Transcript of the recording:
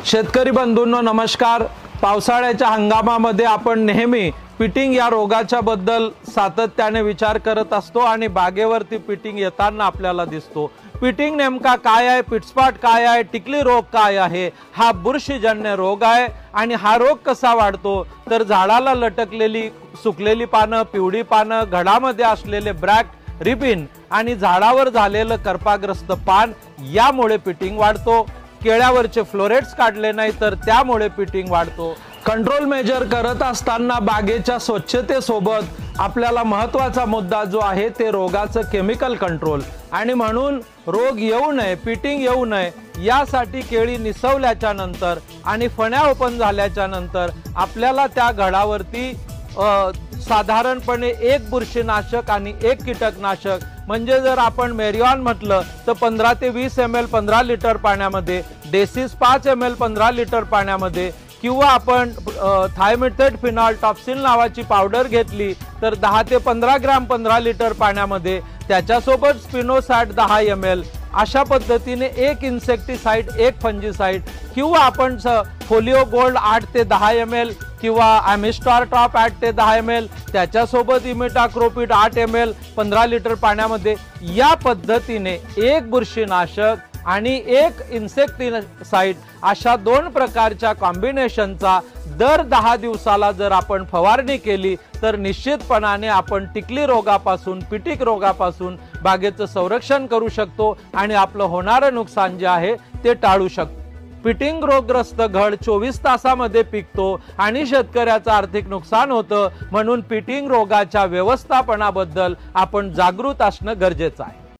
शेतकरी बंधूंनो नमस्कार। पावसाळ्याच्या हंगामामध्ये आपण नेहमी पिटिंग या रोगाच्या बद्दल सातत्याने विचार करत असतो आणि बागेवरती पिटिंग येताना आपल्याला दिसतो। पिटिंग नेमका काय आहे, पिटस्पॉट काय आहे, टिकली रोग काय आहे? हा बुरशीजन्य रोग आहे आणि हा रोग कसा वाढतो तर झाडाला लटकलेली सुकलेली पानं, पिवळी पानं, घडामध्ये असलेले ब्रॅक रिबिन आणि झाडावर झालेलं करपाग्रस्त पान यामुळे पिटिंग वाढतो। केळ्यावरचे फ्लोरेट्स काढले नाही तर त्यामुळे पिटिंग वाढतो। कंट्रोल मेजर करत असताना बागेच्या स्वच्छतेसोबत आपल्याला महत्त्वाचा मुद्दा जो आहे ते रोगाचं केमिकल कंट्रोल आणि म्हणून रोग येऊ नये, पिटिंग येऊ नये यासाठी केळी निसवल्याच्या नंतर आणि फण्या ओपन झाल्याच्या नंतर आपल्याला त्या घडावरती साधारणपणे एक बुरशीनाशक आणि एक कीटकनाशक म्हणजे जर आपण मेरिऑन म्हटलं तर 15 ते 20 ml 15 लिटर पाण्यामध्ये, डेसिस 5 ml 15 लिटर पाण्यामध्ये किंवा आपण थायमिथेट फिनॉल टॉप्सिन नावाची पावडर घेतली तर 10 ते 15 ग्रॅम 15 लिटर पाण्यामध्ये, त्याच्यासोबत स्पिनोसॅट 10 ml अशा पद्धतीने एक इन्सेक्टिसाइड एक फंजीसाइड किंवा आपण फोलिओ गोल्ड 8 ते 10 ml किंवा ॲमिस्टॉर टॉप 8 ते 10 ml त्याच्यासोबत इमिडाक्लोप्रिड 8 ml 15 लिटर पाण्यामध्ये या पद्धतीने एक बुरशीनाशक आणि एक इन्सेक्टिसाइड अशा दोन प्रकारच्या कॉम्बिनेशनचा दर 10 दिवसाला जर आपण फवारणी केली तर निश्चितपणाने आपण टिकली रोगापासून, पिटिक रोगापासून बागेचं संरक्षण करू शकतो आणि आपलं होणारं नुकसान जे आहे ते टाळू शकतो। पिटिंग रोगग्रस्त घड 24 तासामध्ये पिकतो आणि शेतकऱ्याचं आर्थिक नुकसान होतं, म्हणून पिटिंग रोगाच्या व्यवस्थापनाबद्दल आपण जागृत असणं गरजेचं आहे।